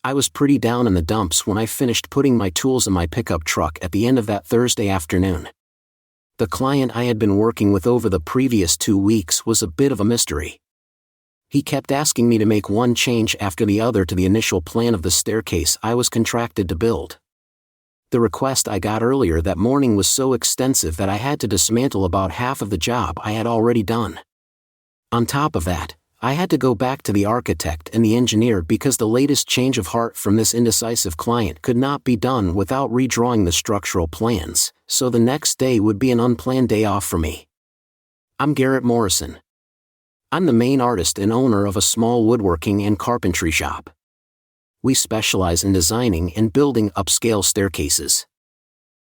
I was pretty down in the dumps when I finished putting my tools in my pickup truck at the end of that Thursday afternoon. The client I had been working with over the previous 2 weeks was a bit of a mystery. He kept asking me to make one change after the other to the initial plan of the staircase I was contracted to build. The request I got earlier that morning was so extensive that I had to dismantle about half of the job I had already done. On top of that, I had to go back to the architect and the engineer because the latest change of heart from this indecisive client could not be done without redrawing the structural plans, so the next day would be an unplanned day off for me. I'm Garrett Morrison. I'm the main artist and owner of a small woodworking and carpentry shop. We specialize in designing and building upscale staircases.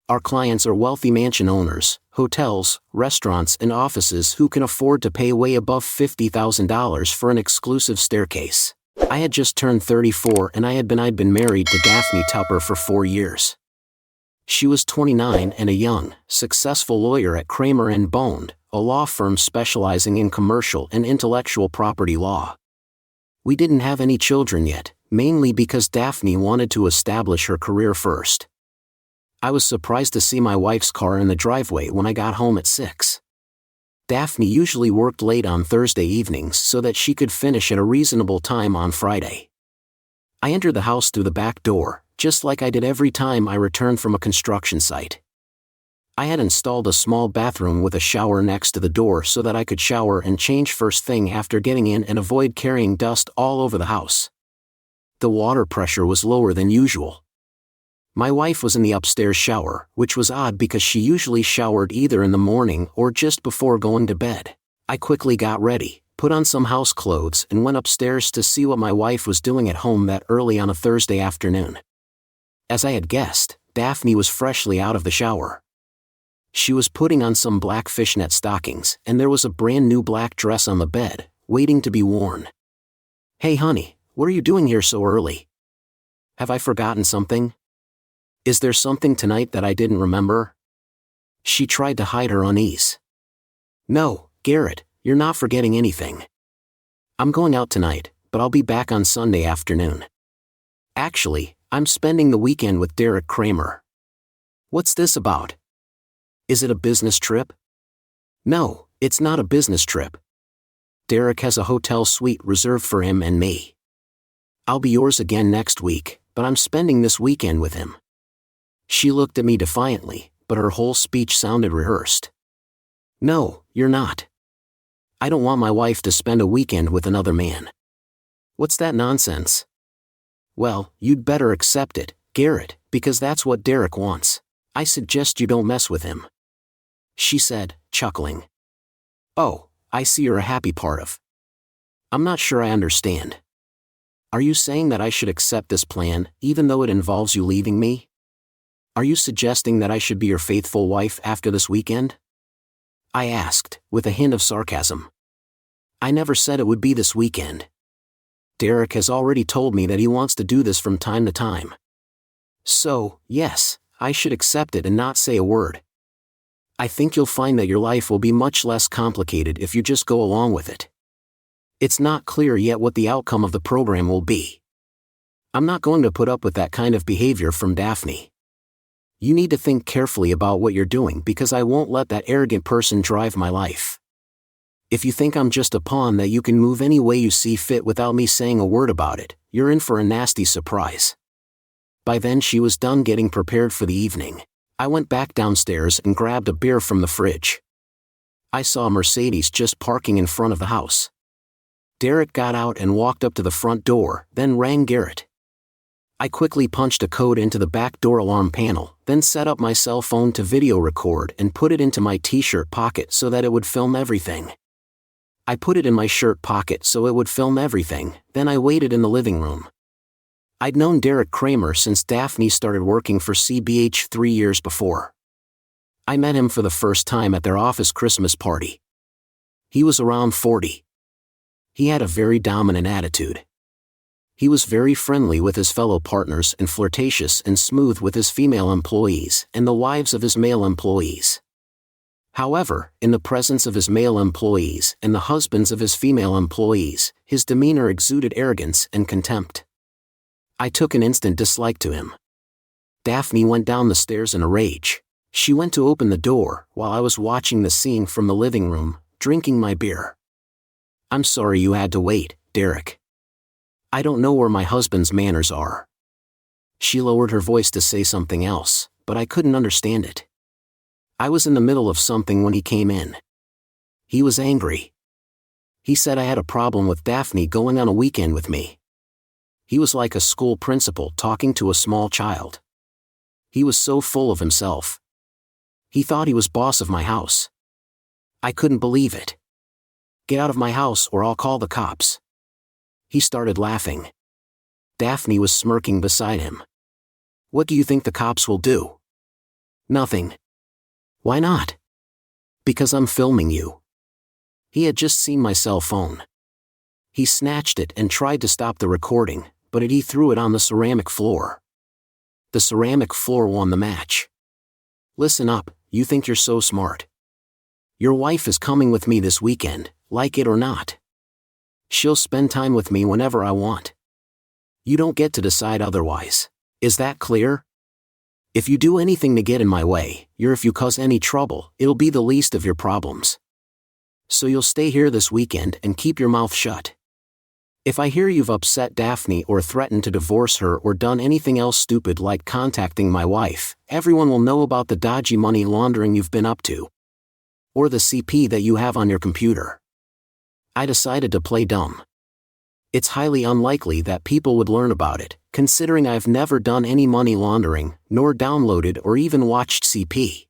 Our clients are wealthy mansion owners, hotels, restaurants and offices who can afford to pay way above $50,000 for an exclusive staircase. I had just turned 34 and I'd been married to Daphne Tupper for 4 years. She was 29 and a young, successful lawyer at Kramer & Bond, a law firm specializing in commercial and intellectual property law. We didn't have any children yet, mainly because Daphne wanted to establish her career first. I was surprised to see my wife's car in the driveway when I got home at 6. Daphne usually worked late on Thursday evenings so that she could finish at a reasonable time on Friday. I entered the house through the back door, just like I did every time I returned from a construction site. I had installed a small bathroom with a shower next to the door so that I could shower and change first thing after getting in and avoid carrying dust all over the house. The water pressure was lower than usual. My wife was in the upstairs shower, which was odd because she usually showered either in the morning or just before going to bed. I quickly got ready, put on some house clothes and went upstairs to see what my wife was doing at home that early on a Thursday afternoon. As I had guessed, Daphne was freshly out of the shower. She was putting on some black fishnet stockings and there was a brand new black dress on the bed, waiting to be worn. "Hey honey, what are you doing here so early? Have I forgotten something? Is there something tonight that I didn't remember?" She tried to hide her unease. "No, Garrett, you're not forgetting anything. I'm going out tonight, but I'll be back on Sunday afternoon. Actually, I'm spending the weekend with Derek Kramer." "What's this about? Is it a business trip?" "No, it's not a business trip. Derek has a hotel suite reserved for him and me. I'll be yours again next week, but I'm spending this weekend with him." She looked at me defiantly, but her whole speech sounded rehearsed. "No, you're not. I don't want my wife to spend a weekend with another man." "What's that nonsense?" "Well, you'd better accept it, Garrett, because that's what Derek wants. I suggest you don't mess with him," she said, chuckling. "Oh, I see you're a happy part of. I'm not sure I understand. Are you saying that I should accept this plan, even though it involves you leaving me? Are you suggesting that I should be your faithful wife after this weekend?" I asked, with a hint of sarcasm. "I never said it would be this weekend. Derek has already told me that he wants to do this from time to time. So, yes, I should accept it and not say a word. I think you'll find that your life will be much less complicated if you just go along with it. It's not clear yet what the outcome of the program will be. I'm not going to put up with that kind of behavior from Daphne. You need to think carefully about what you're doing because I won't let that arrogant person drive my life. If you think I'm just a pawn that you can move any way you see fit without me saying a word about it, you're in for a nasty surprise." By then she was done getting prepared for the evening. I went back downstairs and grabbed a beer from the fridge. I saw a Mercedes just parking in front of the house. Derek got out and walked up to the front door, then rang Garrett. I quickly punched a code into the back door alarm panel, then set up my cell phone to video record and put it into my t-shirt pocket so that it would film everything. I put it in my shirt pocket so it would film everything, then I waited in the living room. I'd known Derek Kramer since Daphne started working for CBH 3 years before. I met him for the first time at their office Christmas party. He was around 40. He had a very dominant attitude. He was very friendly with his fellow partners and flirtatious and smooth with his female employees and the wives of his male employees. However, in the presence of his male employees and the husbands of his female employees, his demeanor exuded arrogance and contempt. I took an instant dislike to him. Daphne went down the stairs in a rage. She went to open the door while I was watching the scene from the living room, drinking my beer. "I'm sorry you had to wait, Derek. I don't know where my husband's manners are." She lowered her voice to say something else, but I couldn't understand it. I was in the middle of something when he came in. He was angry. He said I had a problem with Daphne going on a weekend with me. He was like a school principal talking to a small child. He was so full of himself. He thought he was boss of my house. I couldn't believe it. "Get out of my house or I'll call the cops." He started laughing. Daphne was smirking beside him. "What do you think the cops will do?" "Nothing." "Why not?" "Because I'm filming you." He had just seen my cell phone. He snatched it and tried to stop the recording, but he threw it on the ceramic floor. The ceramic floor won the match. "Listen up, you think you're so smart. Your wife is coming with me this weekend, like it or not. She'll spend time with me whenever I want. You don't get to decide otherwise. Is that clear? If you do anything to get in my way, if you cause any trouble, it'll be the least of your problems. So you'll stay here this weekend and keep your mouth shut. If I hear you've upset Daphne or threatened to divorce her or done anything else stupid like contacting my wife, everyone will know about the dodgy money laundering you've been up to. Or the CP that you have on your computer." I decided to play dumb. It's highly unlikely that people would learn about it, considering I've never done any money laundering, nor downloaded or even watched CP.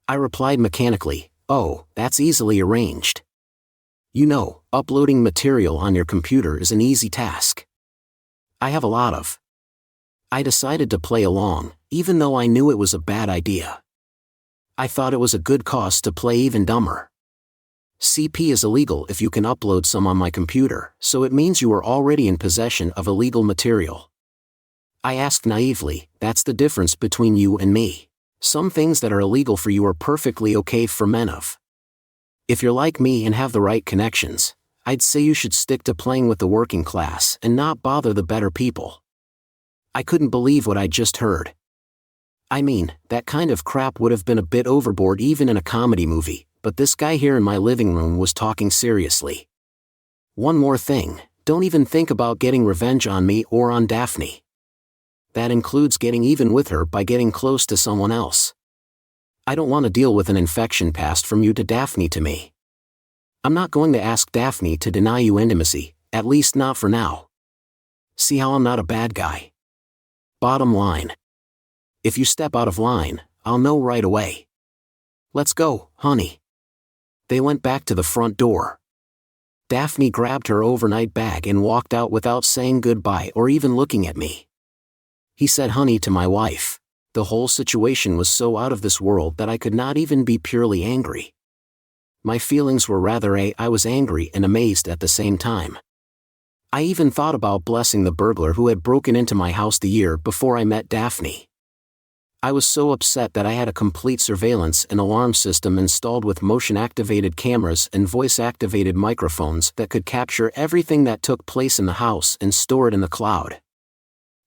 I replied mechanically, "Oh, that's easily arranged. You know, uploading material on your computer is an easy task. I have a lot of." I decided to play along, even though I knew it was a bad idea. I thought it was a good cause to play even dumber. CP is illegal if you can upload some on my computer, so it means you are already in possession of illegal material. I asked naively, "That's the difference between you and me. Some things that are illegal for you are perfectly okay for men of. If you're like me and have the right connections, I'd say you should stick to playing with the working class and not bother the better people." I couldn't believe what I'd just heard. I mean, that kind of crap would have been a bit overboard even in a comedy movie, but this guy here in my living room was talking seriously. "One more thing, don't even think about getting revenge on me or on Daphne. That includes getting even with her by getting close to someone else. I don't want to deal with an infection passed from you to Daphne to me. I'm not going to ask Daphne to deny you intimacy, at least not for now. See how I'm not a bad guy? Bottom line. If you step out of line, I'll know right away. Let's go, honey." They went back to the front door. Daphne grabbed her overnight bag and walked out without saying goodbye or even looking at me. He said honey to my wife. The whole situation was so out of this world that I could not even be purely angry. My feelings were rather I was angry and amazed at the same time. I even thought about blessing the burglar who had broken into my house the year before I met Daphne. I was so upset that I had a complete surveillance and alarm system installed with motion-activated cameras and voice-activated microphones that could capture everything that took place in the house and store it in the cloud.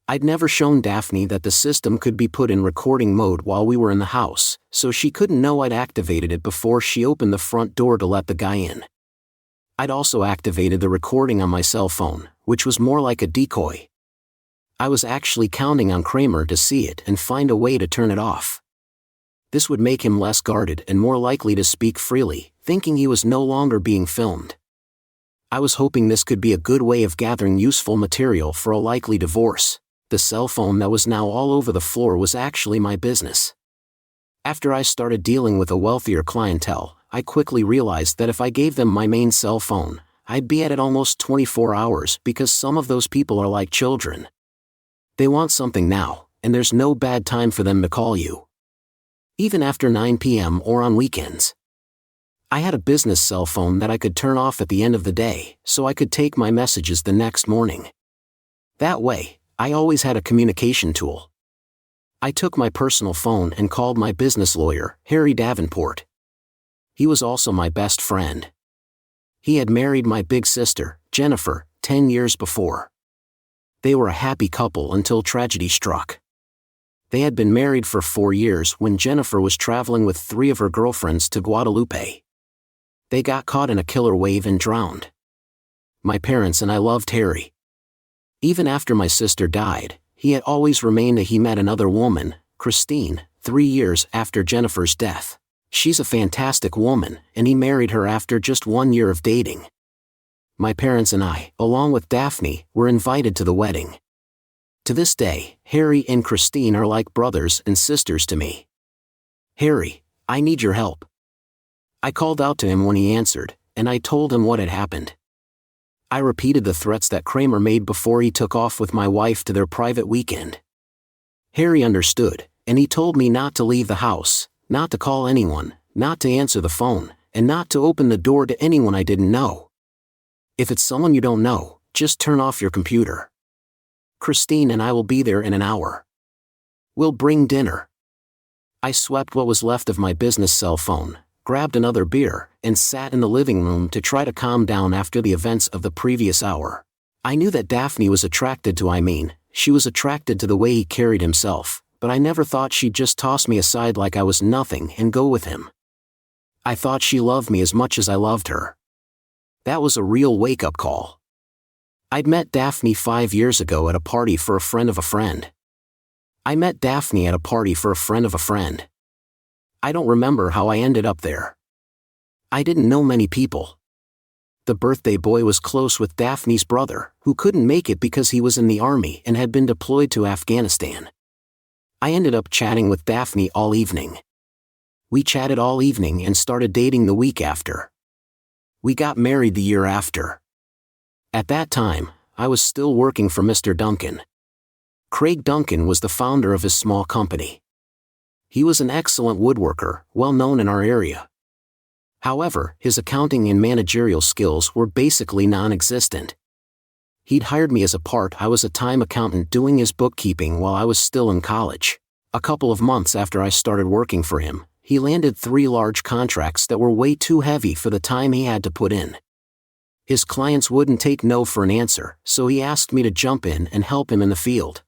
I'd never shown Daphne that the system could be put in recording mode while we were in the house, so she couldn't know I'd activated it before she opened the front door to let the guy in. I'd also activated the recording on my cell phone, which was more like a decoy. I was actually counting on Kramer to see it and find a way to turn it off. This would make him less guarded and more likely to speak freely, thinking he was no longer being filmed. I was hoping this could be a good way of gathering useful material for a likely divorce. The cell phone that was now all over the floor was actually my business. After I started dealing with a wealthier clientele, I quickly realized that if I gave them my main cell phone, I'd be at it almost 24 hours because some of those people are like children. They want something now, and there's no bad time for them to call you. Even after 9 p.m. or on weekends. I had a business cell phone that I could turn off at the end of the day, so I could take my messages the next morning. That way, I always had a communication tool. I took my personal phone and called my business lawyer, Harry Davenport. He was also my best friend. He had married my big sister, Jennifer, 10 years before. They were a happy couple until tragedy struck. They had been married for 4 years when Jennifer was traveling with 3 of her girlfriends to Guadalupe. They got caught in a killer wave and drowned. My parents and I loved Harry. Even after my sister died, he had always remained he met another woman, Christine, 3 years after Jennifer's death. She's a fantastic woman, and he married her after just 1 year of dating. My parents and I, along with Daphne, were invited to the wedding. To this day, Harry and Christine are like brothers and sisters to me. "Harry, I need your help." I called out to him when he answered, and I told him what had happened. I repeated the threats that Kramer made before he took off with my wife to their private weekend. Harry understood, and he told me not to leave the house, not to call anyone, not to answer the phone, and not to open the door to anyone I didn't know. "If it's someone you don't know, just turn off your computer. Christine and I will be there in an hour. We'll bring dinner." I swept what was left of my business cell phone, grabbed another beer, and sat in the living room to try to calm down after the events of the previous hour. I knew that Daphne was attracted to she was attracted to the way he carried himself, but I never thought she'd just toss me aside like I was nothing and go with him. I thought she loved me as much as I loved her. That was a real wake-up call. I'd met Daphne 5 years ago at a party for a friend of a friend. I met Daphne at a party for a friend of a friend. I don't remember how I ended up there. I didn't know many people. The birthday boy was close with Daphne's brother, who couldn't make it because he was in the army and had been deployed to Afghanistan. I ended up chatting with Daphne all evening. We chatted all evening and started dating the week after. We got married the year after. At that time, I was still working for Mr. Duncan. Craig Duncan was the founder of his small company. He was an excellent woodworker, well known in our area. However, his accounting and managerial skills were basically non-existent. He'd hired me as a part-time accountant doing his bookkeeping while I was still in college. A couple of months after I started working for him, he landed 3 large contracts that were way too heavy for the time he had to put in. His clients wouldn't take no for an answer, so he asked me to jump in and help him in the field.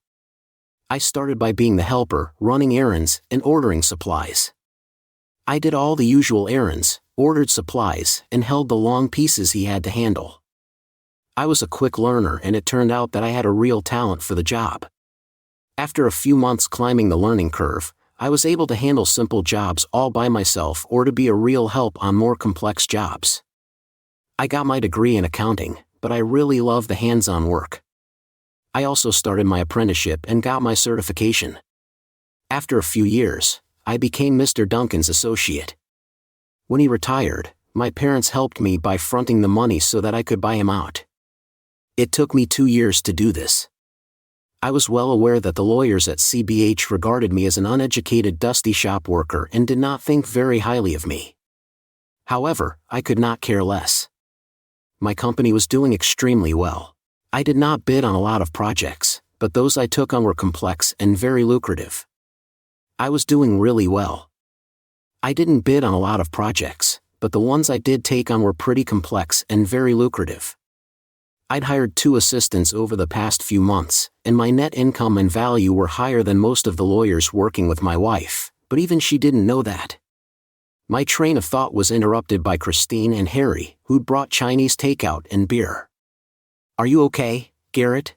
I started by being the helper, running errands, and ordering supplies. I did all the usual errands, ordered supplies, and held the long pieces he had to handle. I was a quick learner and it turned out that I had a real talent for the job. After a few months climbing the learning curve, I was able to handle simple jobs all by myself or to be a real help on more complex jobs. I got my degree in accounting, but I really love the hands-on work. I also started my apprenticeship and got my certification. After a few years, I became Mr. Duncan's associate. When he retired, my parents helped me by fronting the money so that I could buy him out. It took me 2 years to do this. I was well aware that the lawyers at CBH regarded me as an uneducated dusty shop worker and did not think very highly of me. However, I could not care less. My company was doing extremely well. I did not bid on a lot of projects, but those I took on were complex and very lucrative. I was doing really well. I didn't bid on a lot of projects, but the ones I did take on were pretty complex and very lucrative. I'd hired 2 assistants over the past few months, and my net income and value were higher than most of the lawyers working with my wife, but even she didn't know that. My train of thought was interrupted by Christine and Harry, who'd brought Chinese takeout and beer. "Are you okay, Garrett?"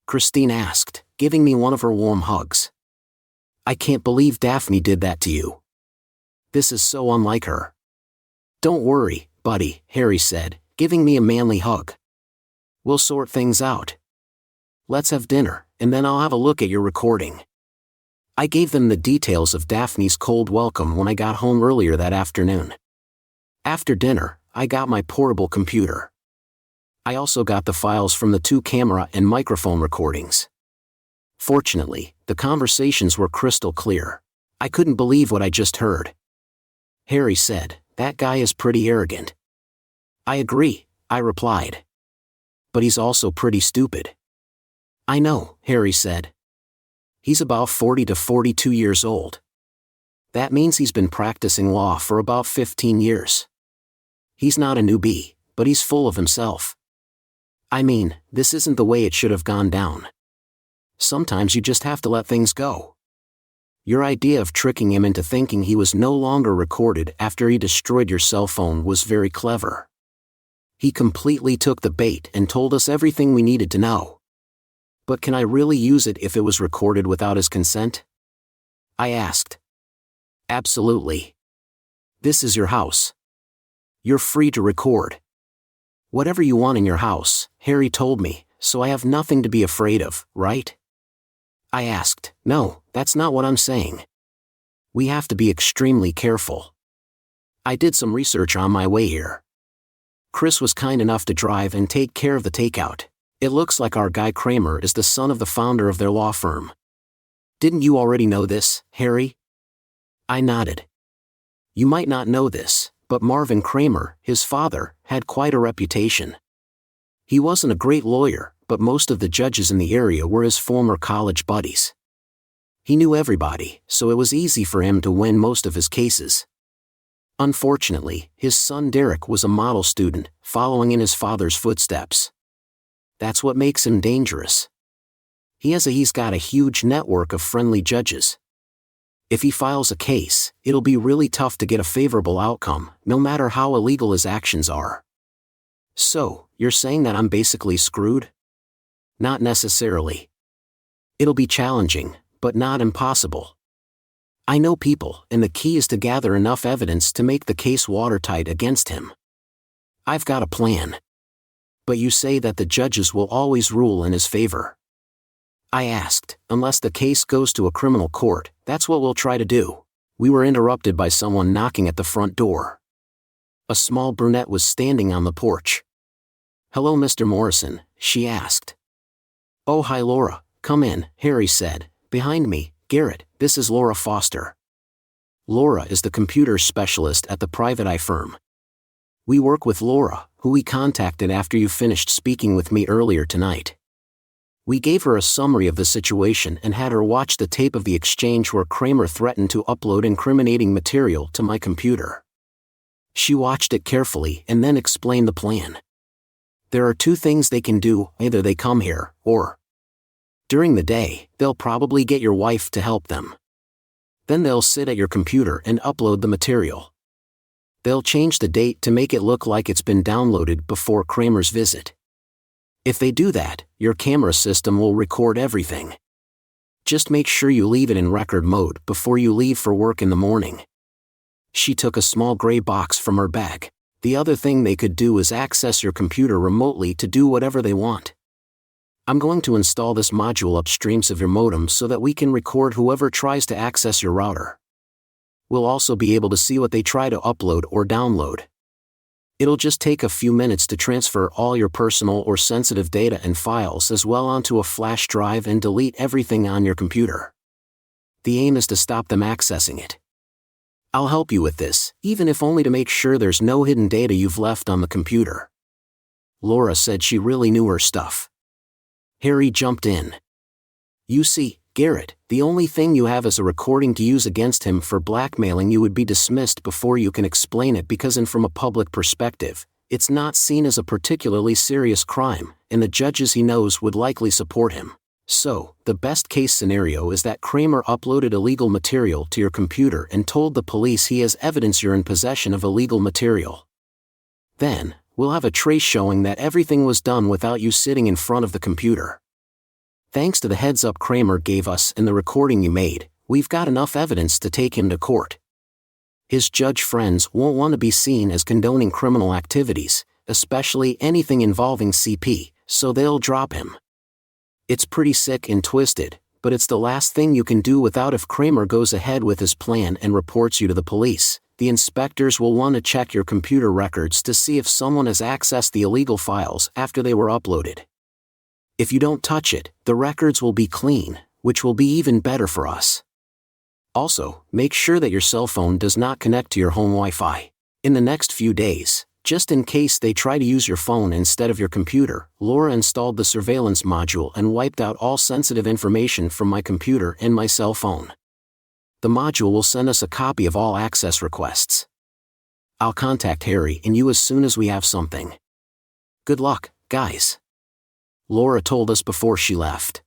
Christine asked, giving me one of her warm hugs. "I can't believe Daphne did that to you. This is so unlike her." "Don't worry, buddy," Harry said, giving me a manly hug. "We'll sort things out. Let's have dinner, and then I'll have a look at your recording." I gave them the details of Daphne's cold welcome when I got home earlier that afternoon. After dinner, I got my portable computer. I also got the files from the 2 camera and microphone recordings. Fortunately, the conversations were crystal clear. I couldn't believe what I just heard. Harry said, "That guy is pretty arrogant." "I agree," I replied. "But he's also pretty stupid." "I know," Harry said. "He's about 40 to 42 years old. That means he's been practicing law for about 15 years. He's not a newbie, but he's full of himself. I mean, this isn't the way it should have gone down. Sometimes you just have to let things go. Your idea of tricking him into thinking he was no longer recorded after he destroyed your cell phone was very clever. He completely took the bait and told us everything we needed to know. But can I really use it if it was recorded without his consent? I asked. Absolutely. This is your house. You're free to record whatever you want in your house, Harry told me, so I have nothing to be afraid of, right? I asked. No, that's not what I'm saying. We have to be extremely careful. I did some research on my way here. Chris was kind enough to drive and take care of the takeout. It looks like our guy Kramer is the son of the founder of their law firm. Didn't you already know this, Harry? I nodded. You might not know this, but Marvin Kramer, his father, had quite a reputation. He wasn't a great lawyer, but most of the judges in the area were his former college buddies. He knew everybody, so it was easy for him to win most of his cases. Unfortunately, his son Derek was a model student, following in his father's footsteps. That's what makes him dangerous. He's got a huge network of friendly judges. If he files a case, it'll be really tough to get a favorable outcome, no matter how illegal his actions are. So, you're saying that I'm basically screwed? Not necessarily. It'll be challenging, but not impossible. I know people, and the key is to gather enough evidence to make the case watertight against him. I've got a plan. But you say that the judges will always rule in his favor. I asked. Unless the case goes to a criminal court, that's what we'll try to do. We were interrupted by someone knocking at the front door. A small brunette was standing on the porch. Hello, Mr. Morrison, she asked. Oh, hi Laura, come in, Harry said. Behind me, Garrett, this is Laura Foster. Laura is the computer specialist at the private eye firm. We work with Laura, who we contacted after you finished speaking with me earlier tonight. We gave her a summary of the situation and had her watch the tape of the exchange where Kramer threatened to upload incriminating material to my computer. She watched it carefully and then explained the plan. There are two things they can do, either they come here, or during the day, they'll probably get your wife to help them. Then they'll sit at your computer and upload the material. They'll change the date to make it look like it's been downloaded before Kramer's visit. If they do that, your camera system will record everything. Just make sure you leave it in record mode before you leave for work in the morning. She took a small gray box from her bag. The other thing they could do is access your computer remotely to do whatever they want. I'm going to install this module upstream of your modem so that we can record whoever tries to access your router. We'll also be able to see what they try to upload or download. It'll just take a few minutes to transfer all your personal or sensitive data and files as well onto a flash drive and delete everything on your computer. The aim is to stop them accessing it. I'll help you with this, even if only to make sure there's no hidden data you've left on the computer. Laura said she really knew her stuff. Harry jumped in. You see, Garrett, the only thing you have is a recording to use against him for blackmailing you would be dismissed before you can explain it because from a public perspective, it's not seen as a particularly serious crime, and the judges he knows would likely support him. So, the best case scenario is that Kramer uploaded illegal material to your computer and told the police he has evidence you're in possession of illegal material. Then, we'll have a trace showing that everything was done without you sitting in front of the computer. Thanks to the heads-up Kramer gave us in the recording you made, we've got enough evidence to take him to court. His judge friends won't want to be seen as condoning criminal activities, especially anything involving CP, so they'll drop him. It's pretty sick and twisted, but it's the last thing you can do without. If Kramer goes ahead with his plan and reports you to the police, the inspectors will want to check your computer records to see if someone has accessed the illegal files after they were uploaded. If you don't touch it, the records will be clean, which will be even better for us. Also, make sure that your cell phone does not connect to your home Wi-Fi. In the next few days, just in case they try to use your phone instead of your computer, Laura installed the surveillance module and wiped out all sensitive information from my computer and my cell phone. The module will send us a copy of all access requests. I'll contact Harry and you as soon as we have something. Good luck, guys. Laura told us before she left.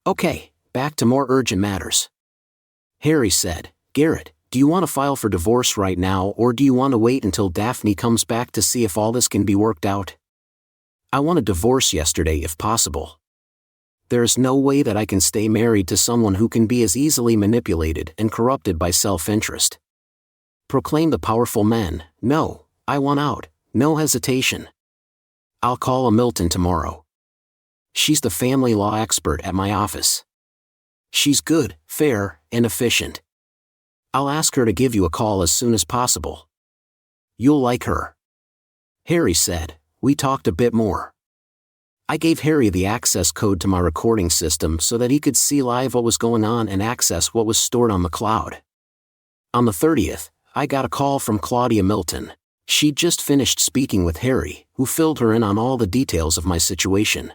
Okay, back to more urgent matters. Harry said, Garrett, do you want to file for divorce right now or do you want to wait until Daphne comes back to see if all this can be worked out? I want a divorce yesterday if possible. There is no way that I can stay married to someone who can be as easily manipulated and corrupted by self-interest. Proclaim the powerful men, no, I want out, no hesitation. I'll call a Milton tomorrow. She's the family law expert at my office. She's good, fair, and efficient. I'll ask her to give you a call as soon as possible. You'll like her. Harry said. We talked a bit more. I gave Harry the access code to my recording system so that he could see live what was going on and access what was stored on the cloud. On the 30th, I got a call from Claudia Milton. She'd just finished speaking with Harry, who filled her in on all the details of my situation.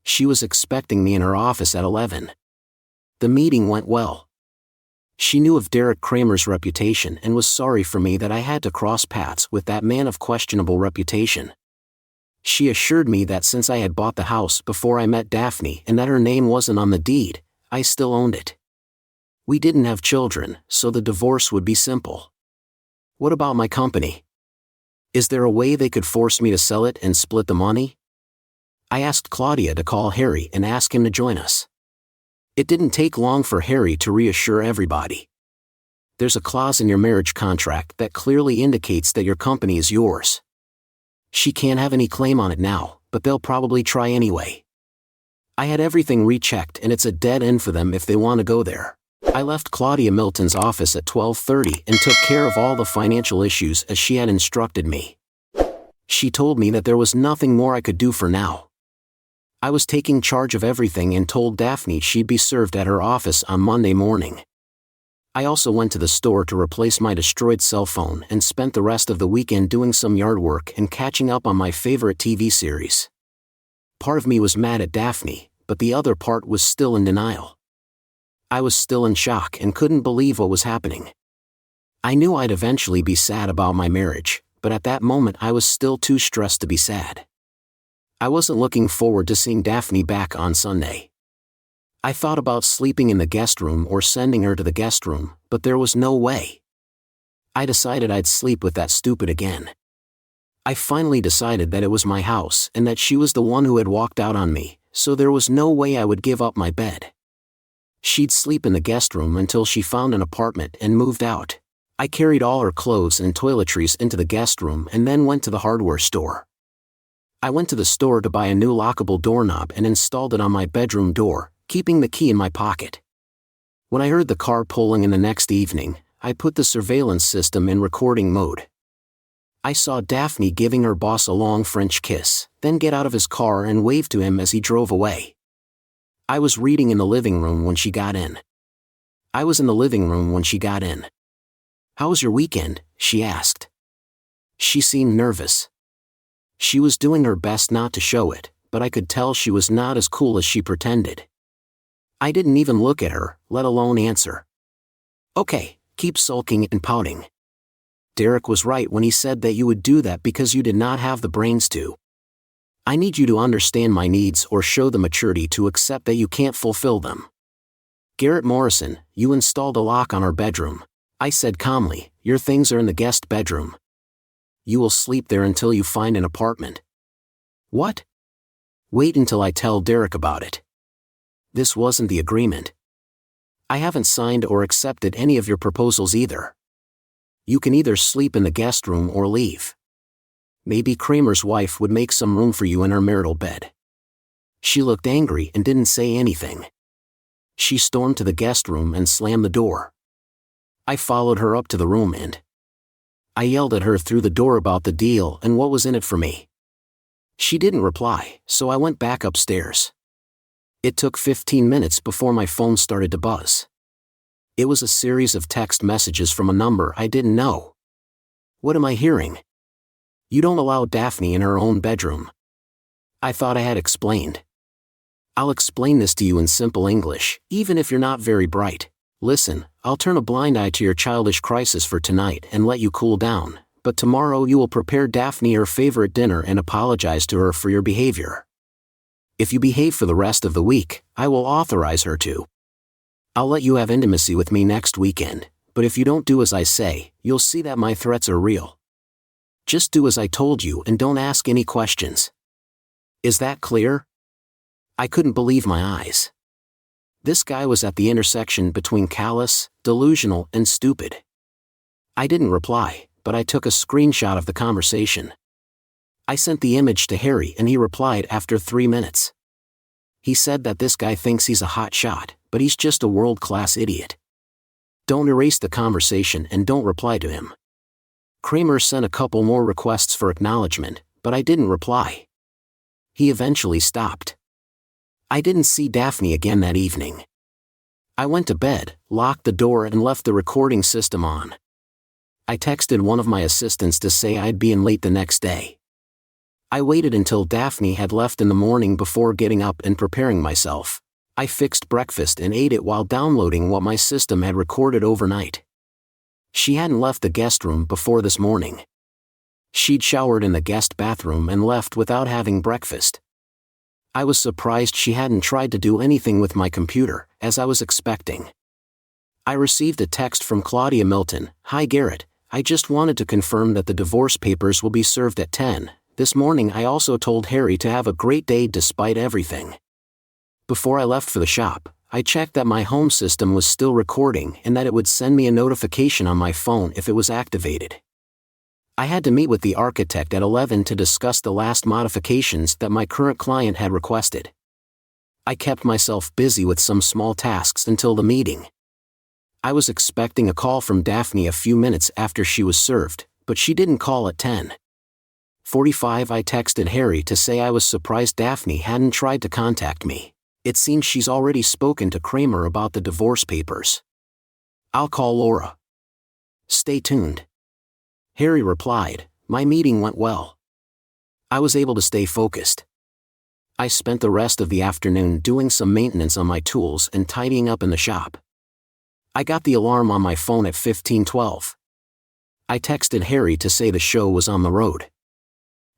She was expecting me in her office at 11. The meeting went well. She knew of Derek Kramer's reputation and was sorry for me that I had to cross paths with that man of questionable reputation. She assured me that since I had bought the house before I met Daphne and that her name wasn't on the deed, I still owned it. We didn't have children, so the divorce would be simple. What about my company? Is there a way they could force me to sell it and split the money? I asked Claudia to call Harry and ask him to join us. It didn't take long for Harry to reassure everybody. There's a clause in your marriage contract that clearly indicates that your company is yours. She can't have any claim on it now, but they'll probably try anyway. I had everything rechecked and it's a dead end for them if they want to go there. I left Claudia Milton's office at 12:30 and took care of all the financial issues as she had instructed me. She told me that there was nothing more I could do for now. I was taking charge of everything and told Daphne she'd be served at her office on Monday morning. I also went to the store to replace my destroyed cell phone and spent the rest of the weekend doing some yard work and catching up on my favorite TV series. Part of me was mad at Daphne, but the other part was still in denial. I was still in shock and couldn't believe what was happening. I knew I'd eventually be sad about my marriage, but at that moment I was still too stressed to be sad. I wasn't looking forward to seeing Daphne back on Sunday. I thought about sleeping in the guest room or sending her to the guest room, but there was no way. I decided I'd sleep with that stupid again. I finally decided that it was my house and that she was the one who had walked out on me, so there was no way I would give up my bed. She'd sleep in the guest room until she found an apartment and moved out. I carried all her clothes and toiletries into the guest room and then went to the hardware store. I went to the store to buy a new lockable doorknob and installed it on my bedroom door, keeping the key in my pocket. When I heard the car pulling in the next evening, I put the surveillance system in recording mode. I saw Daphne giving her boss a long French kiss, then get out of his car and wave to him as he drove away. I was reading in the living room when she got in. I was in the living room when she got in. "How was your weekend?" she asked. She seemed nervous. She was doing her best not to show it, but I could tell she was not as cool as she pretended. I didn't even look at her, let alone answer. "Okay, keep sulking and pouting. Derek was right when he said that you would do that because you did not have the brains to. I need you to understand my needs or show the maturity to accept that you can't fulfill them. Garrett Morrison, you installed a lock on our bedroom," I said calmly. "Your things are in the guest bedroom. You will sleep there until you find an apartment." "What?" "Wait until I tell Derek about it. This wasn't the agreement. I haven't signed or accepted any of your proposals either. You can either sleep in the guest room or leave. Maybe Kramer's wife would make some room for you in her marital bed." She looked angry and didn't say anything. She stormed to the guest room and slammed the door. I followed her up to the room and I yelled at her through the door about the deal and what was in it for me. She didn't reply, so I went back upstairs. It took 15 minutes before my phone started to buzz. It was a series of text messages from a number I didn't know. What am I hearing? "You don't allow Daphne in her own bedroom." I thought I had explained. "I'll explain this to you in simple English, even if you're not very bright. Listen, I'll turn a blind eye to your childish crisis for tonight and let you cool down, but tomorrow you will prepare Daphne her favorite dinner and apologize to her for your behavior. If you behave for the rest of the week, I will authorize her to. I'll let you have intimacy with me next weekend, but if you don't do as I say, you'll see that my threats are real. Just do as I told you and don't ask any questions. Is that clear? I couldn't believe my eyes. This guy was at the intersection between callous, delusional, and stupid. I didn't reply, but I took a screenshot of the conversation. I sent the image to Harry and he replied after 3 minutes. He said that this guy thinks he's a hot shot, but he's just a world-class idiot. Don't erase the conversation and don't reply to him. Kramer sent a couple more requests for acknowledgement, but I didn't reply. He eventually stopped. I didn't see Daphne again that evening. I went to bed, locked the door and left the recording system on. I texted one of my assistants to say I'd be in late the next day. I waited until Daphne had left in the morning before getting up and preparing myself. I fixed breakfast and ate it while downloading what my system had recorded overnight. She hadn't left the guest room before this morning. She'd showered in the guest bathroom and left without having breakfast. I was surprised she hadn't tried to do anything with my computer, as I was expecting. I received a text from Claudia Milton. Hi Garrett, I just wanted to confirm that the divorce papers will be served at 10. This morning I also told Harry to have a great day despite everything. Before I left for the shop, I checked that my home system was still recording and that it would send me a notification on my phone if it was activated. I had to meet with the architect at 11 to discuss the last modifications that my current client had requested. I kept myself busy with some small tasks until the meeting. I was expecting a call from Daphne a few minutes after she was served, but she didn't call at 10:45. I texted Harry to say I was surprised Daphne hadn't tried to contact me. It seems she's already spoken to Kramer about the divorce papers. I'll call Laura. Stay tuned. Harry replied, my meeting went well. I was able to stay focused. I spent the rest of the afternoon doing some maintenance on my tools and tidying up in the shop. I got the alarm on my phone at 15:12. I texted Harry to say the show was on the road.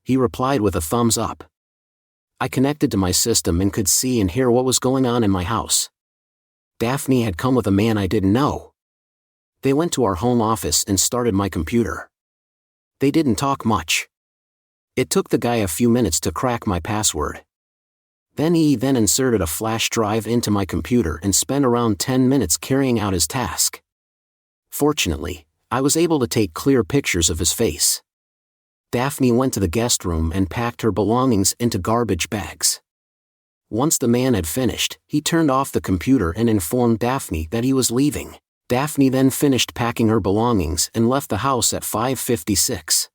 He replied with a thumbs up. I connected to my system and could see and hear what was going on in my house. Daphne had come with a man I didn't know. They went to our home office and started my computer. They didn't talk much. It took the guy a few minutes to crack my password. Then he inserted a flash drive into my computer and spent around 10 minutes carrying out his task. Fortunately, I was able to take clear pictures of his face. Daphne went to the guest room and packed her belongings into garbage bags. Once the man had finished, he turned off the computer and informed Daphne that he was leaving. Daphne then finished packing her belongings and left the house at 5:56.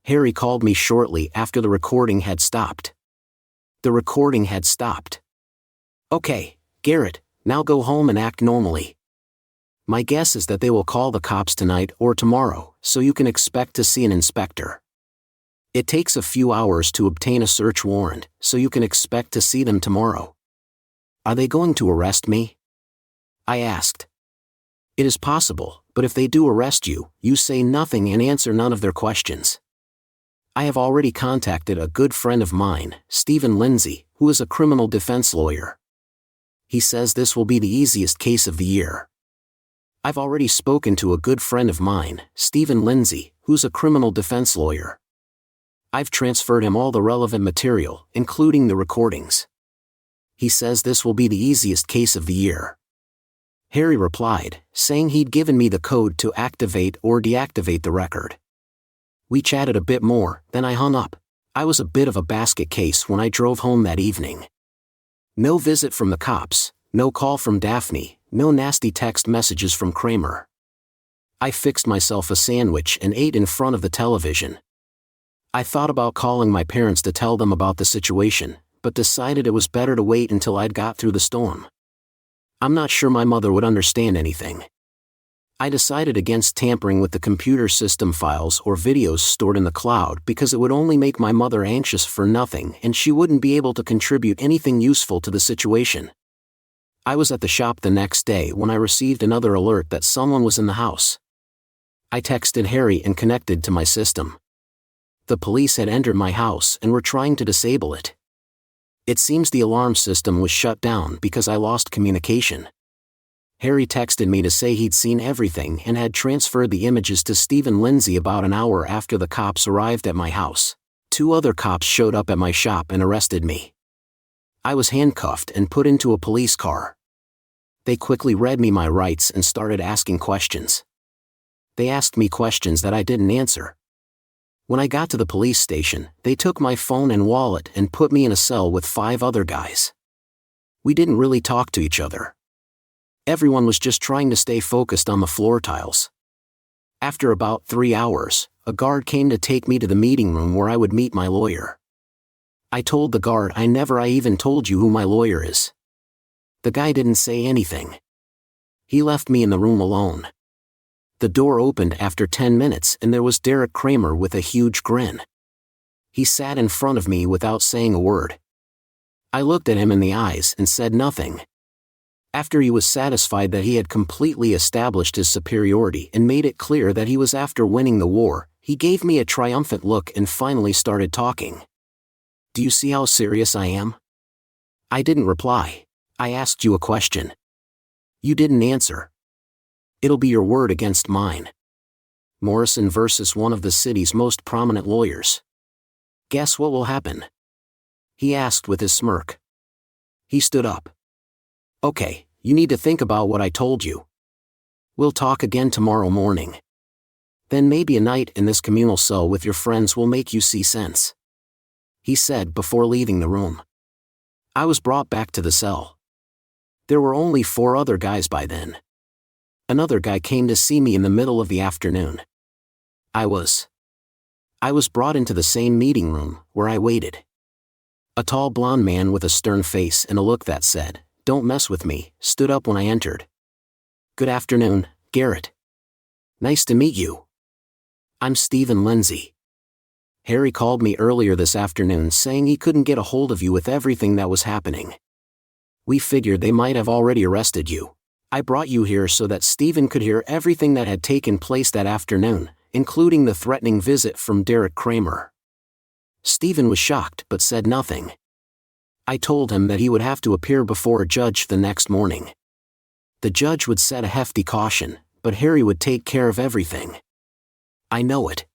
Harry called me shortly after the recording had stopped. The recording had stopped. Okay, Garrett, now go home and act normally. My guess is that they will call the cops tonight or tomorrow, so you can expect to see an inspector. It takes a few hours to obtain a search warrant, so you can expect to see them tomorrow. Are they going to arrest me? I asked. It is possible, but if they do arrest you, you say nothing and answer none of their questions. I have already contacted a good friend of mine, Stephen Lindsay, who is a criminal defense lawyer. He says this will be the easiest case of the year. I've already spoken to a good friend of mine, Stephen Lindsay, who's a criminal defense lawyer. I've transferred him all the relevant material, including the recordings. He says this will be the easiest case of the year. Harry replied, saying he'd given me the code to activate or deactivate the record. We chatted a bit more, then I hung up. I was a bit of a basket case when I drove home that evening. No visit from the cops, no call from Daphne, no nasty text messages from Kramer. I fixed myself a sandwich and ate in front of the television. I thought about calling my parents to tell them about the situation, but decided it was better to wait until I'd got through the storm. I'm not sure my mother would understand anything. I decided against tampering with the computer system files or videos stored in the cloud because it would only make my mother anxious for nothing and she wouldn't be able to contribute anything useful to the situation. I was at the shop the next day when I received another alert that someone was in the house. I texted Harry and connected to my system. The police had entered my house and were trying to disable it. It seems the alarm system was shut down because I lost communication. Harry texted me to say he'd seen everything and had transferred the images to Stephen Lindsay about an hour after the cops arrived at my house. 2 other cops showed up at my shop and arrested me. I was handcuffed and put into a police car. They quickly read me my rights and started asking questions. They asked me questions that I didn't answer. When I got to the police station, they took my phone and wallet and put me in a cell with 5 other guys. We didn't really talk to each other. Everyone was just trying to stay focused on the floor tiles. After about 3 hours, a guard came to take me to the meeting room where I would meet my lawyer. I told the guard I even told you who my lawyer is. The guy didn't say anything. He left me in the room alone. The door opened after 10 minutes and there was Derek Kramer with a huge grin. He sat in front of me without saying a word. I looked at him in the eyes and said nothing. After he was satisfied that he had completely established his superiority and made it clear that he was after winning the war, he gave me a triumphant look and finally started talking. Do you see how serious I am? I didn't reply. I asked you a question. You didn't answer. It'll be your word against mine. Morrison versus one of the city's most prominent lawyers. Guess what will happen? He asked with his smirk. He stood up. Okay, you need to think about what I told you. We'll talk again tomorrow morning. Then maybe a night in this communal cell with your friends will make you see sense. He said before leaving the room. I was brought back to the cell. There were only 4 other guys by then. Another guy came to see me in the middle of the afternoon. I was brought into the same meeting room, where I waited. A tall blond man with a stern face and a look that said, "Don't mess with me," stood up when I entered. "Good afternoon, Garrett. Nice to meet you. I'm Stephen Lindsay. Harry called me earlier this afternoon saying he couldn't get a hold of you with everything that was happening. We figured they might have already arrested you. I brought you here so that Stephen could hear everything that had taken place that afternoon, including the threatening visit from Derek Kramer." Stephen was shocked but said nothing. I told him that he would have to appear before a judge the next morning. The judge would set a hefty caution, but Harry would take care of everything. I know it.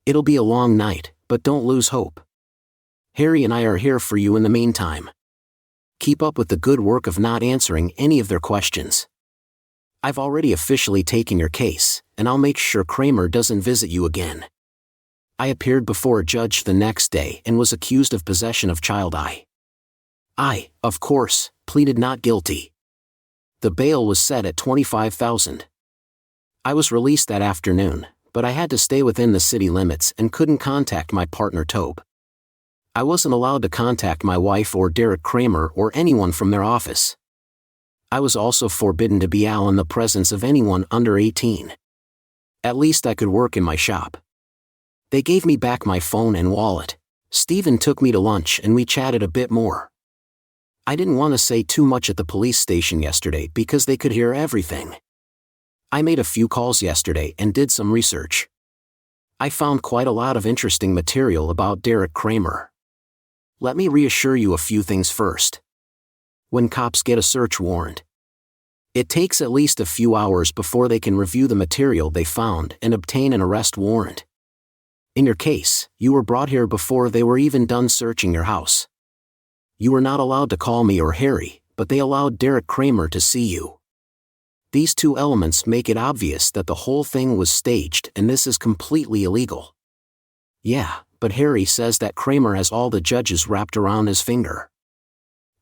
It'll be a long night, but don't lose hope. Harry and I are here for you in the meantime. Keep up with the good work of not answering any of their questions. I've already officially taken your case, and I'll make sure Kramer doesn't visit you again. I appeared before a judge the next day and was accused of possession of child. I, of course, pleaded not guilty. The bail was set at $25,000. I was released that afternoon, but I had to stay within the city limits and couldn't contact my partner Tobe. I wasn't allowed to contact my wife or Derek Kramer or anyone from their office. I was also forbidden to be out in the presence of anyone under 18. At least I could work in my shop. They gave me back my phone and wallet. Stephen took me to lunch and we chatted a bit more. I didn't want to say too much at the police station yesterday because they could hear everything. I made a few calls yesterday and did some research. I found quite a lot of interesting material about Derek Kramer. Let me reassure you a few things first. When cops get a search warrant, it takes at least a few hours before they can review the material they found and obtain an arrest warrant. In your case, you were brought here before they were even done searching your house. You were not allowed to call me or Harry, but they allowed Derek Kramer to see you. These 2 elements make it obvious that the whole thing was staged and this is completely illegal. Yeah, but Harry says that Kramer has all the judges wrapped around his finger.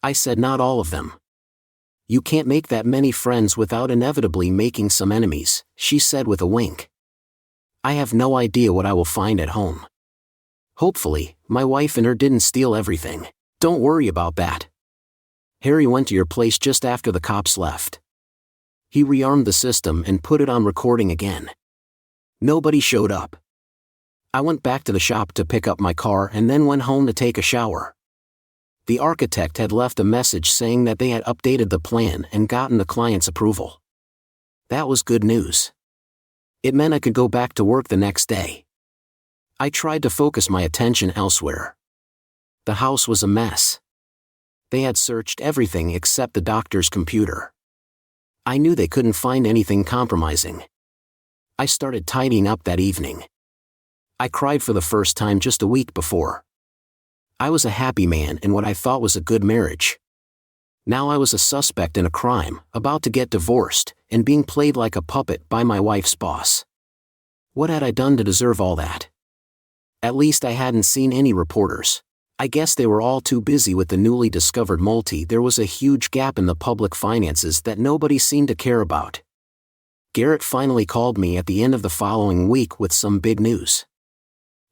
I said not all of them. You can't make that many friends without inevitably making some enemies, she said with a wink. I have no idea what I will find at home. Hopefully, my wife and her didn't steal everything. Don't worry about that. Harry went to your place just after the cops left. He rearmed the system and put it on recording again. Nobody showed up. I went back to the shop to pick up my car and then went home to take a shower. The architect had left a message saying that they had updated the plan and gotten the client's approval. That was good news. It meant I could go back to work the next day. I tried to focus my attention elsewhere. The house was a mess. They had searched everything except the doctor's computer. I knew they couldn't find anything compromising. I started tidying up that evening. I cried for the first time just a week before. I was a happy man in what I thought was a good marriage. Now I was a suspect in a crime, about to get divorced, and being played like a puppet by my wife's boss. What had I done to deserve all that? At least I hadn't seen any reporters. I guess they were all too busy with the newly discovered multi. There was a huge gap in the public finances that nobody seemed to care about. Garrett finally called me at the end of the following week with some big news.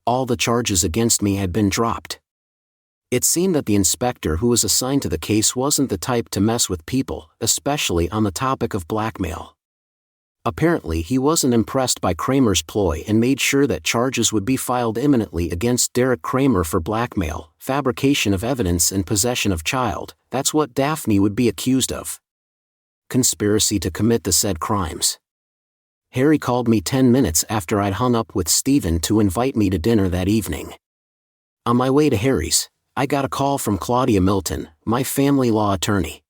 All the charges against me had been dropped. It seemed that the inspector who was assigned to the case wasn't the type to mess with people, especially on the topic of blackmail. Apparently he wasn't impressed by Kramer's ploy and made sure that charges would be filed imminently against Derek Kramer for blackmail, fabrication of evidence and possession of child. That's what Daphne would be accused of. Conspiracy to commit the said crimes. Harry called me 10 minutes after I'd hung up with Stephen to invite me to dinner that evening. On my way to Harry's, I got a call from Claudia Milton, my family law attorney.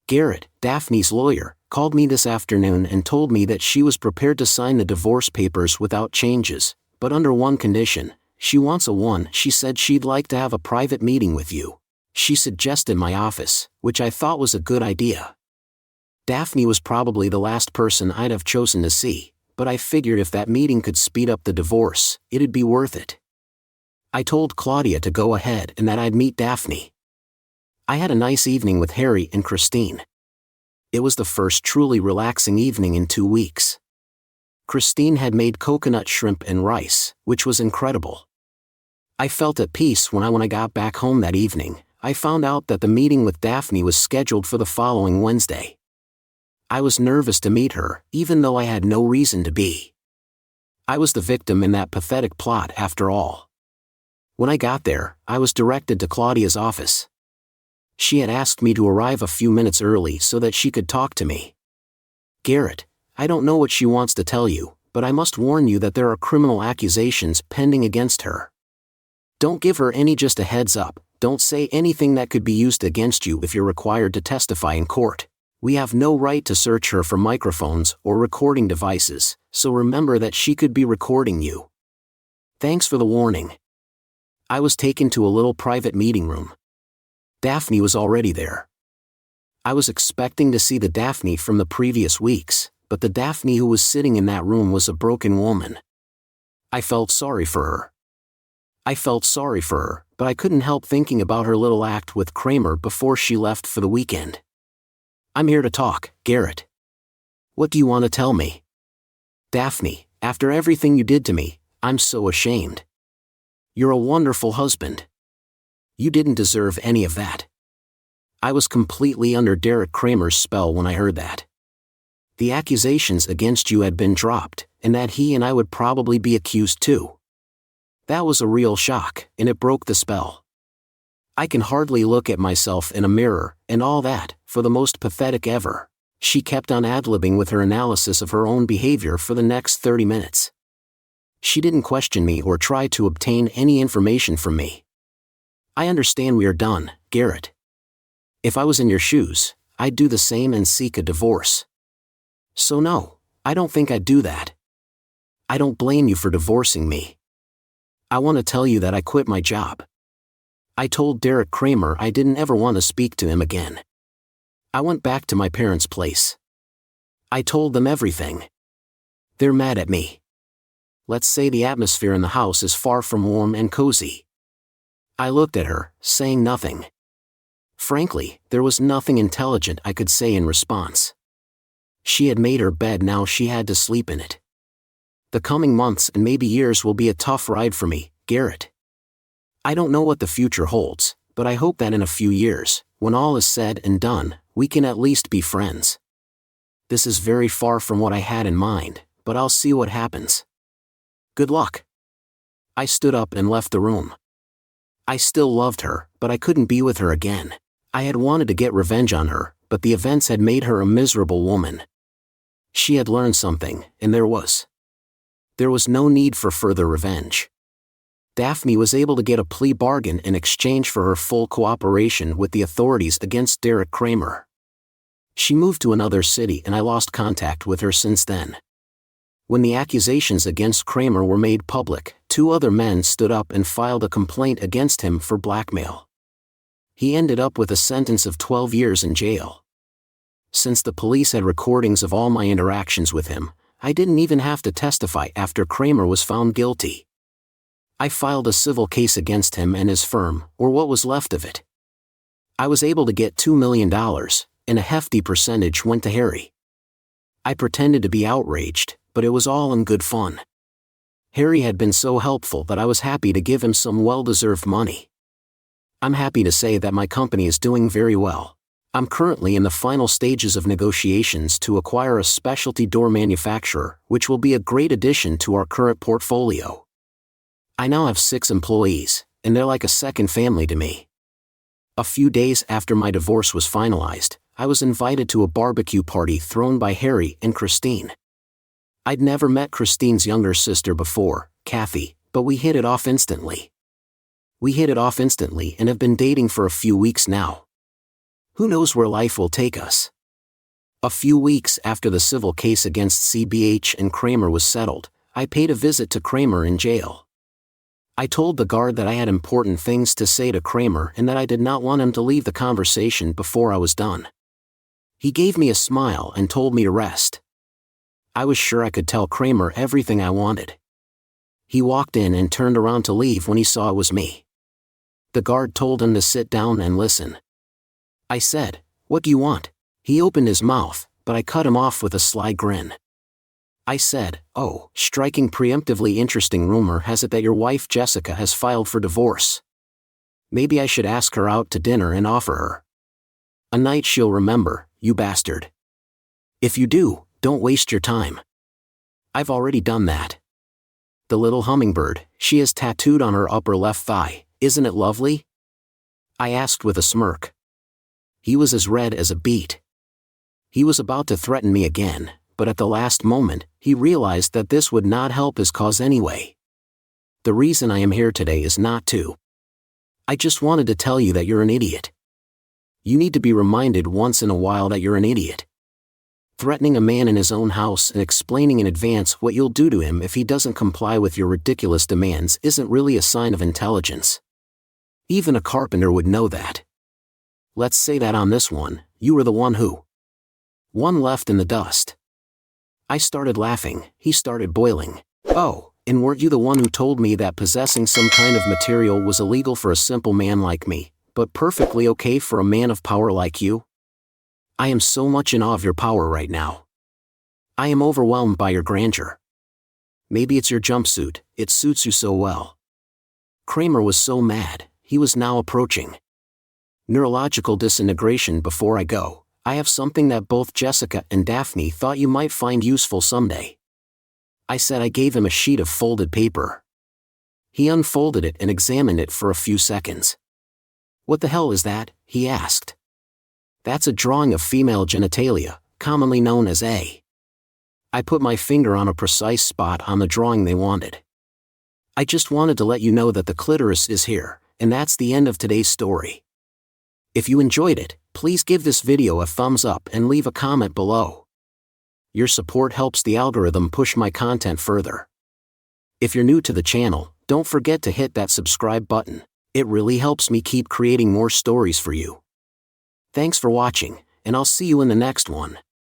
Garrett, Daphne's lawyer, called me this afternoon and told me that she was prepared to sign the divorce papers without changes, but under one condition. She said she'd like to have a private meeting with you. She suggested my office, which I thought was a good idea. Daphne was probably the last person I'd have chosen to see, but I figured if that meeting could speed up the divorce, it'd be worth it. I told Claudia to go ahead and that I'd meet Daphne. I had a nice evening with Harry and Christine. It was the first truly relaxing evening in 2 weeks. Christine had made coconut shrimp and rice, which was incredible. I felt at peace when I got back home that evening. I found out that the meeting with Daphne was scheduled for the following Wednesday. I was nervous to meet her, even though I had no reason to be. I was the victim in that pathetic plot after all. When I got there, I was directed to Claudia's office. She had asked me to arrive a few minutes early so that she could talk to me. Garrett, I don't know what she wants to tell you, but I must warn you that there are criminal accusations pending against her. Don't give her just a heads up. Don't say anything that could be used against you if you're required to testify in court. We have no right to search her for microphones or recording devices, so remember that she could be recording you. Thanks for the warning. I was taken to a little private meeting room. Daphne was already there. I was expecting to see the Daphne from the previous weeks, but the Daphne who was sitting in that room was a broken woman. I felt sorry for her. But I couldn't help thinking about her little act with Kramer before she left for the weekend. I'm here to talk, Garrett. What do you want to tell me? Daphne, after everything you did to me, I'm so ashamed. You're a wonderful husband. You didn't deserve any of that. I was completely under Derek Kramer's spell when I heard that. The accusations against you had been dropped, and that he and I would probably be accused too. That was a real shock, and it broke the spell. I can hardly look at myself in a mirror, and all that, for the most pathetic ever. She kept on ad-libbing with her analysis of her own behavior for the next 30 minutes. She didn't question me or try to obtain any information from me. I understand we are done, Garrett. If I was in your shoes, I'd do the same and seek a divorce. So no, I don't think I'd do that. I don't blame you for divorcing me. I want to tell you that I quit my job. I told Derek Kramer I didn't ever want to speak to him again. I went back to my parents' place. I told them everything. They're mad at me. Let's say the atmosphere in the house is far from warm and cozy. I looked at her, saying nothing. Frankly, there was nothing intelligent I could say in response. She had made her bed, now she had to sleep in it. The coming months and maybe years will be a tough ride for me, Garrett. I don't know what the future holds, but I hope that in a few years, when all is said and done, we can at least be friends. This is very far from what I had in mind, but I'll see what happens. Good luck. I stood up and left the room. I still loved her, but I couldn't be with her again. I had wanted to get revenge on her, but the events had made her a miserable woman. She had learned something, and there was no need for further revenge. Daphne was able to get a plea bargain in exchange for her full cooperation with the authorities against Derek Kramer. She moved to another city and I lost contact with her since then. When the accusations against Kramer were made public, 2 other men stood up and filed a complaint against him for blackmail. He ended up with a sentence of 12 years in jail. Since the police had recordings of all my interactions with him, I didn't even have to testify after Kramer was found guilty. I filed a civil case against him and his firm, or what was left of it. I was able to get $2 million, and a hefty percentage went to Harry. I pretended to be outraged, but it was all in good fun. Harry had been so helpful that I was happy to give him some well-deserved money. I'm happy to say that my company is doing very well. I'm currently in the final stages of negotiations to acquire a specialty door manufacturer, which will be a great addition to our current portfolio. I now have 6 employees, and they're like a second family to me. A few days after my divorce was finalized, I was invited to a barbecue party thrown by Harry and Christine. I'd never met Christine's younger sister before, Kathy, but we hit it off instantly. And have been dating for a few weeks now. Who knows where life will take us? A few weeks after the civil case against CBH and Kramer was settled, I paid a visit to Kramer in jail. I told the guard that I had important things to say to Kramer and that I did not want him to leave the conversation before I was done. He gave me a smile and told me to rest. I was sure I could tell Kramer everything I wanted. He walked in and turned around to leave when he saw it was me. The guard told him to sit down and listen. I said, "What do you want?" He opened his mouth, but I cut him off with a sly grin. I said, "Oh, striking preemptively interesting rumor has it that your wife Jessica has filed for divorce. Maybe I should ask her out to dinner and offer her a night she'll remember, you bastard. If you do, don't waste your time. I've already done that. The little hummingbird she has tattooed on her upper left thigh, isn't it lovely?" I asked with a smirk. He was as red as a beet. He was about to threaten me again, but at the last moment, he realized that this would not help his cause anyway. The reason I am here today is not to. I just wanted to tell you that you're an idiot. You need to be reminded once in a while that you're an idiot. Threatening a man in his own house and explaining in advance what you'll do to him if he doesn't comply with your ridiculous demands isn't really a sign of intelligence. Even a carpenter would know that. Let's say that on this one, you were the one who. One left in the dust. I started laughing, he started boiling. "Oh, and weren't you the one who told me that possessing some kind of material was illegal for a simple man like me, but perfectly okay for a man of power like you? I am so much in awe of your power right now. I am overwhelmed by your grandeur. Maybe it's your jumpsuit, it suits you so well." Kramer was so mad, he was now approaching. "Neurological disintegration before I go. I have something that both Jessica and Daphne thought you might find useful someday." I said I gave him a sheet of folded paper. He unfolded it and examined it for a few seconds. "What the hell is that?" he asked. "That's a drawing of female genitalia, commonly known as A." I put my finger on a precise spot on the drawing they wanted. "I just wanted to let you know that the clitoris is here, and that's the end of today's story. If you enjoyed it, please give this video a thumbs up and leave a comment below. Your support helps the algorithm push my content further. If you're new to the channel, don't forget to hit that subscribe button. It really helps me keep creating more stories for you. Thanks for watching, and I'll see you in the next one.